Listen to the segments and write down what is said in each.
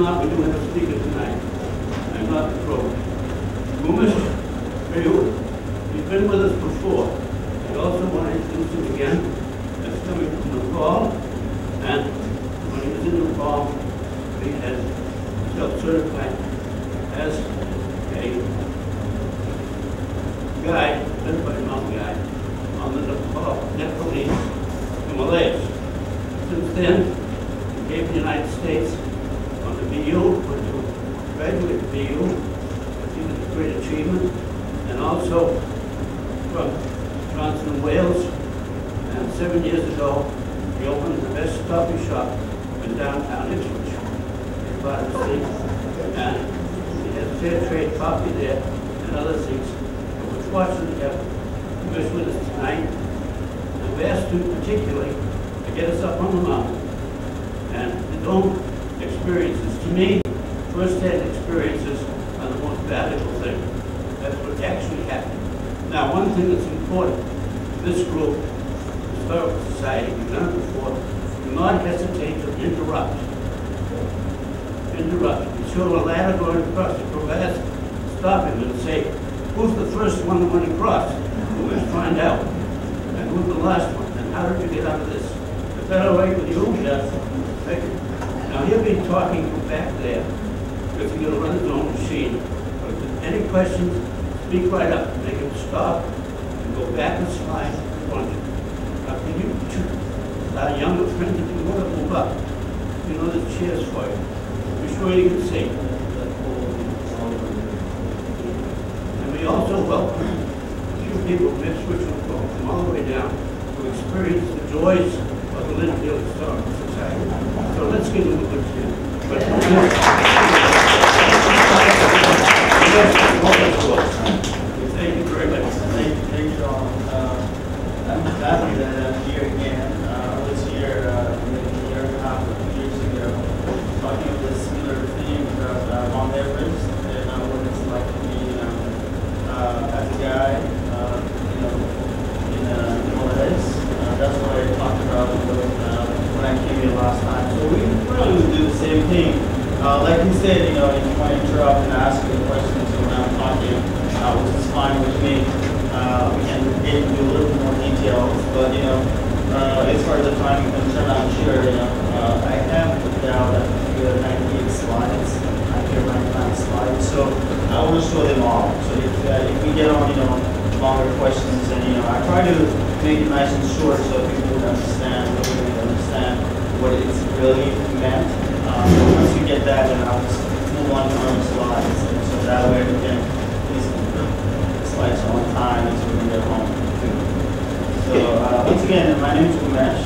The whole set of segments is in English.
not, we do have a speaker tonight. I'm not the pro. Umesh, he's been with us before. I also want to introduce him again. That's coming from Nepal. And when he was in Nepal, he has self-certified as a guide, certified mountain guide, on the Nepalese Himalayas. Since then, he came to the United States on the BU, went to graduate BU, which is a great achievement, and also from Johnson, Wales. And 7 years ago, he opened the best coffee shop in downtown Ipswich, in part of the city. And he has fair trade coffee there and other things. We're fortunate to have Umesh with us tonight. And we asked him particularly to get us up on the mountain and his own experiences. To me, first-hand experiences are the most valuable thing. That's what actually happened. Now, one thing that's important to this group, Historical Society, we've done it before, do not hesitate to interrupt. Interrupt. You show a ladder going across the crevasse, stop him and say, who's the first one that went across? Let's find out. And who's the last one? And how did you get out of this? Is that all right with you? Yes. Thank you. Now he'll be talking from back there, because he's going to run his own machine. But if there's any questions, speak right up. Make him stop and go back and slide in front of you. Now can you, our younger friends, if you want to move up, you know there's chairs for you. Be sure you can see. And we also welcome a few people from Ipswich from all the way down to experience the joys of the Lynnfield Historical Society. So let's give them a good cheer. Thank you very much. Thank you all. I'm happy that I'm here again. I was here maybe a year and a half or 2 years ago talking about this similar thing about Mount Everest and what it's like to be as a guide in Himalayas. That's what I talked about when I came here last time. So we really do the same thing. Like you said, if you want to interrupt and ask me questions when I'm talking, which is fine with me. We can get into a little more details, but as far as the time is concerned, I'm sure I have put down a few 98 slides. I have 99 slides, so I want to show them all. So if we get on longer questions, and I try to make it nice and short so people would understand, what it's really meant. So once you get that, then I'll just move on to other slides, and so that way we can slides on time so we can get home too. So once again, my name is Umesh.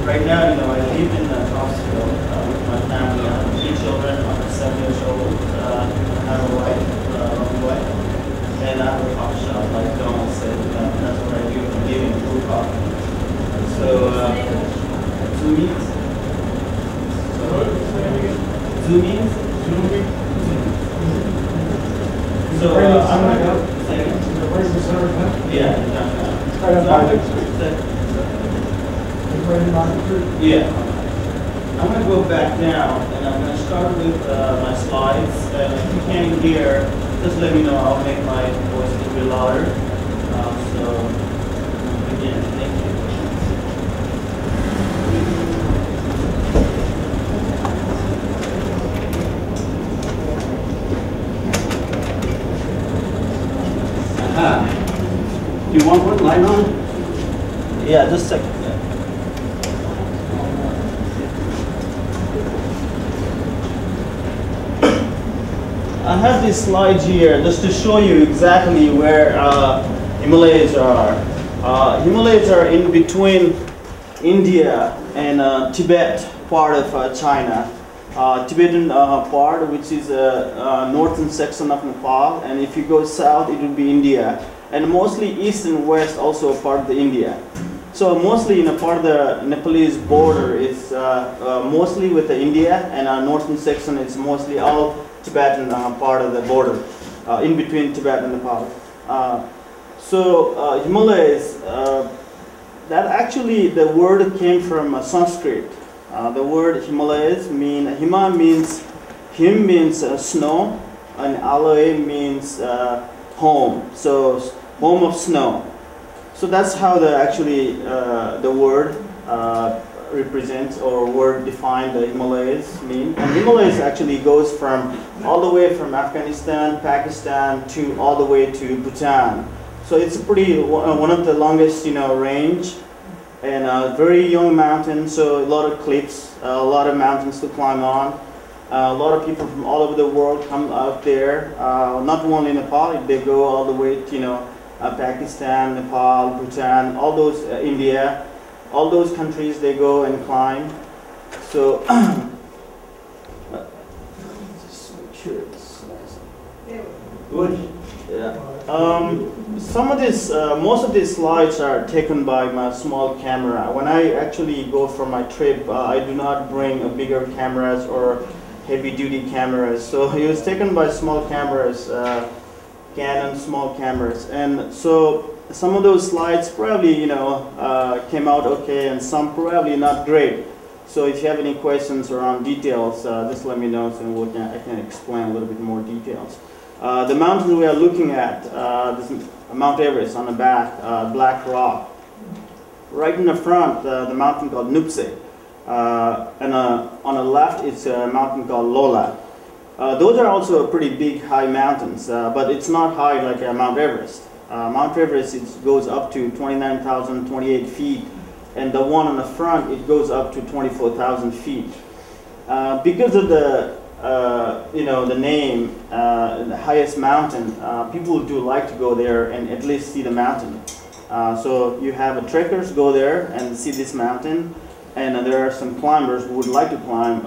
Right now, I live in Topsfield with my family. I have 3 children. I'm 7 years old. I have a wife, and I have a coffee shop, like Donald said. That's what I do for giving food coffee. So, Zoomies. So I'm going to go. Yeah. Yeah. I'm going to go back now, and I'm going to start with my slides. If you can't hear, just let me know. I'll make my voice a little bit louder. So, again, thank you. Do you want one light on? Yeah, just a second. I have these slides here just to show you exactly where Himalayas are. Himalayas are in between India and Tibet, part of China. Tibetan part, which is northern section of Nepal, and if you go south, it would be India. And mostly east and west also part of the India. So mostly part of the Nepalese border is mostly with the India, and our northern section is mostly all Tibetan part of the border, in between Tibet and Nepal. So Himalayas, that actually the word came from Sanskrit. The word Himalayas Hima means Him means snow, and Aloe means home. So home of snow. So that's how the word represents, or word defined the Himalayas mean. And Himalayas actually goes from all the way from Afghanistan, Pakistan to all the way to Bhutan. So it's a pretty one of the longest range, and a very young mountain. So a lot of cliffs, a lot of mountains to climb on. A lot of people from all over the world come out there. Not only Nepal, they go all the way to Pakistan, Nepal, Bhutan, all those India. All those countries they go and climb. So just make sure it's nice. Good. Yeah. Some of this, most of these slides are taken by my small camera. When I actually go for my trip, I do not bring bigger cameras or heavy-duty cameras. So it was taken by small cameras, Canon small cameras, and so. Some of those slides probably, came out okay, and some probably not great. So if you have any questions around details, just let me know, and I can explain a little bit more details. The mountain we are looking at, this is Mount Everest on the back, black rock. Right in the front, the mountain called Nuptse, and on the left, it's a mountain called Lola. Those are also pretty big, high mountains, but it's not high like Mount Everest. Mount Everest, it goes up to 29,028 feet, and the one on the front, it goes up to 24,000 feet. Because of the name, the highest mountain, people do like to go there and at least see the mountain. So you have trekkers go there and see this mountain, and there are some climbers who would like to climb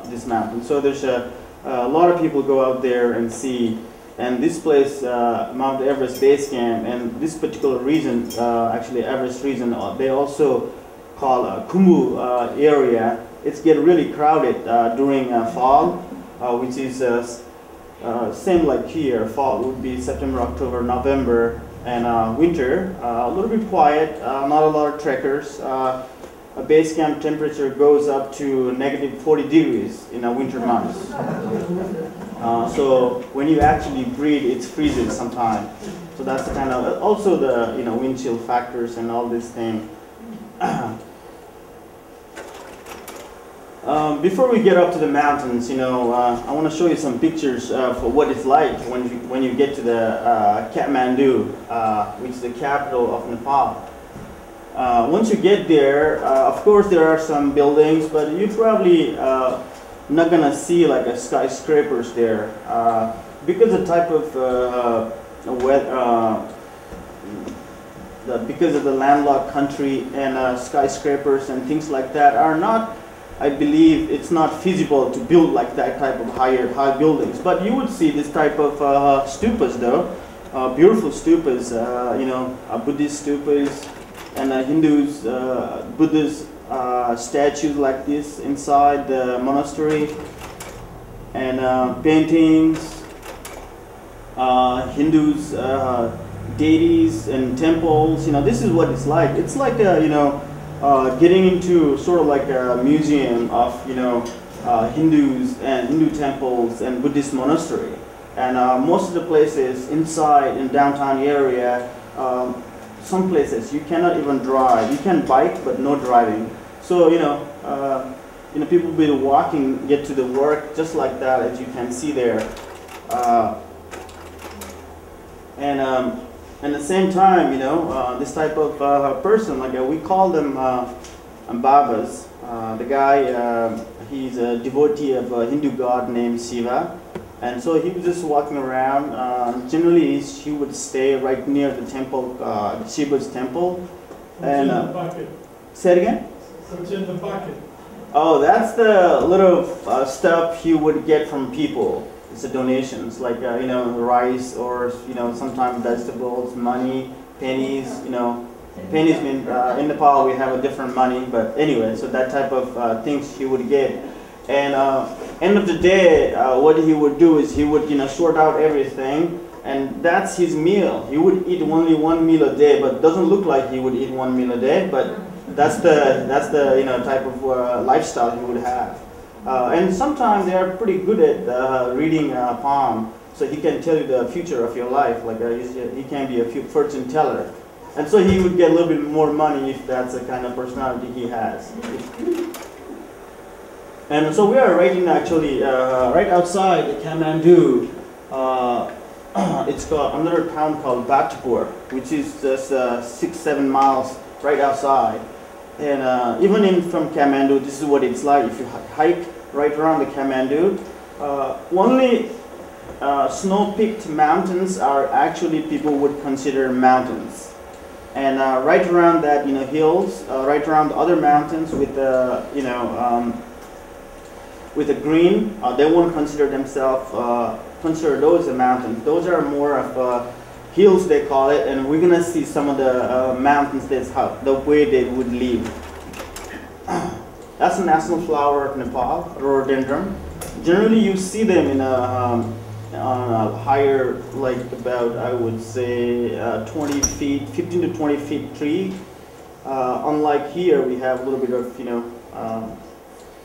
this mountain. So there's a lot of people go out there and see. And this place, Mount Everest Base Camp, and this particular region, actually Everest region, they also call Kumu area. It's get really crowded during fall, which is same like here. Fall would be September, October, November, and winter a little bit quiet. Not a lot of trekkers. A base camp temperature goes up to -40 degrees in winter months. So when you actually breathe, it freezes sometimes. So that's kind of also the wind chill factors and all this thing. Before we get up to the mountains, I want to show you some pictures for what it's like when you get to the Kathmandu, which is the capital of Nepal. Once you get there, of course there are some buildings, but you probably not gonna see like a skyscrapers there because the type of because of the landlocked country, and skyscrapers and things like that are not. I believe it's not feasible to build like that type of high buildings. But you would see this type of stupas though, beautiful stupas, Buddhist stupas, and Hindus, Buddhist statues like this inside the monastery, and paintings, Hindus, deities and temples. This is what it's like. It's like getting into sort of like a museum of Hindus and Hindu temples and Buddhist monastery. And most of the places inside in downtown area, some places you cannot even drive. You can bike, but no driving. So people will be walking, get to the work just like that, as you can see there. And at the same time, this type of person, like we call them Babas. The guy, he's a devotee of a Hindu god named Shiva. And so he was just walking around. Generally, he would stay right near the temple, Shiva's temple. And say it again? What's in the bucket? Oh, that's the little stuff he would get from people. It's the donations, like rice, or sometimes vegetables, money, pennies. Pennies mean in Nepal we have a different money, but anyway, so that type of things he would get. And end of the day, what he would do is he would sort out everything, and that's his meal. He would eat only one meal a day, but doesn't look like he would eat one meal a day. But that's the type of lifestyle he would have. And sometimes they are pretty good at reading palm, so he can tell you the future of your life. Like he can be a fortune teller, and so he would get a little bit more money if that's the kind of personality he has. And so we are right in actually right outside Kathmandu. It's called another town called Bhaktapur, which is just 6-7 miles right outside. And even from Kathmandu, this is what it's like if you hike right around the Kathmandu. Only snow-peaked mountains are actually people would consider mountains. And right around that, hills, right around the other mountains with the, with the green, they won't consider themselves, consider those a mountains. Those are more of hills, they call it, and we're gonna see some of the mountains. That's how the way they would live. That's the national flower of Nepal, rhododendron. Generally, you see them in on a higher, like about I would say 20 feet, 15 to 20 feet tree. Unlike here, we have a little bit of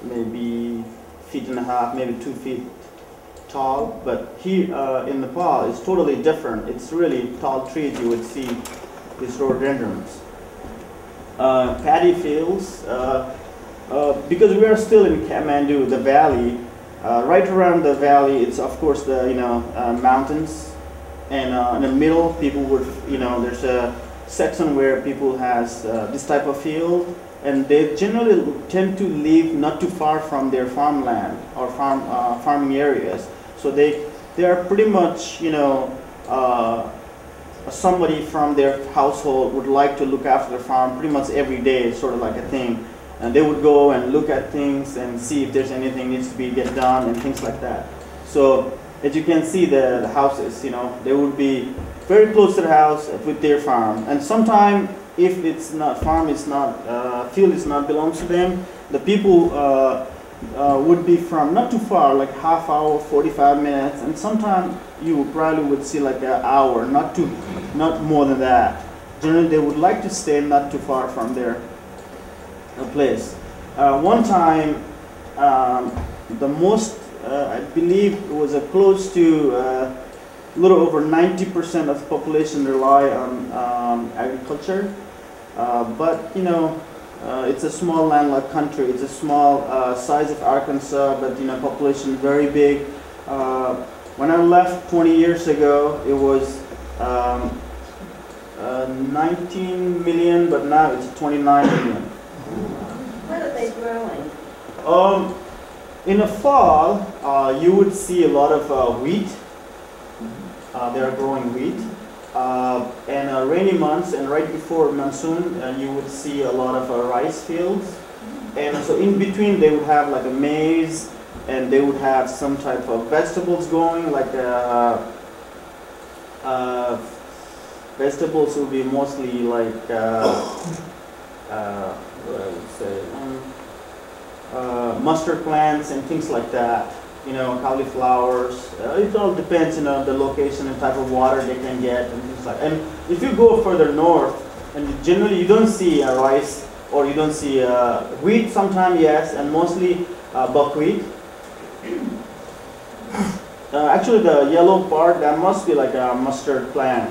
maybe 1.5 feet, maybe 2 feet tall, but here in Nepal it's totally different. It's really tall trees you would see these rhododendrons. Paddy fields, because we are still in Kathmandu, the valley, right around the valley it's of course the mountains, and in the middle people would, there's a section where people has this type of field, and they generally tend to live not too far from their farmland or farming areas. So they are pretty much, somebody from their household would like to look after the farm pretty much every day, sort of like a thing. And they would go and look at things and see if there's anything needs to be get done and things like that. So as you can see, the houses, they would be very close to the house with their farm. And sometimes if it's not farm, it's not field, is not belongs to them, the people would be from not too far, like half hour, 45 minutes, and sometimes you probably would see like an hour, not more than that. Generally, they would like to stay not too far from their place. One time, the most, I believe, it was close to a little over 90% of the population rely on agriculture. But it's a small landlocked country. It's a small size of Arkansas, but population very big. When I left 20 years ago, it was 19 million, but now it's 29 million. What are they growing? In the fall, you would see a lot of wheat. They are growing wheat. And rainy months and right before monsoon, you would see a lot of rice fields. And so in between, they would have like a maize, and they would have some type of vegetables going, like vegetables would be mostly like what I would say, mustard plants and things like that. Cauliflowers. It all depends, the location and type of water they can get and things like that. And if you go further north, and generally you don't see rice, or you don't see wheat. Sometimes yes, and mostly buckwheat. Actually, the yellow part, that must be like a mustard plant.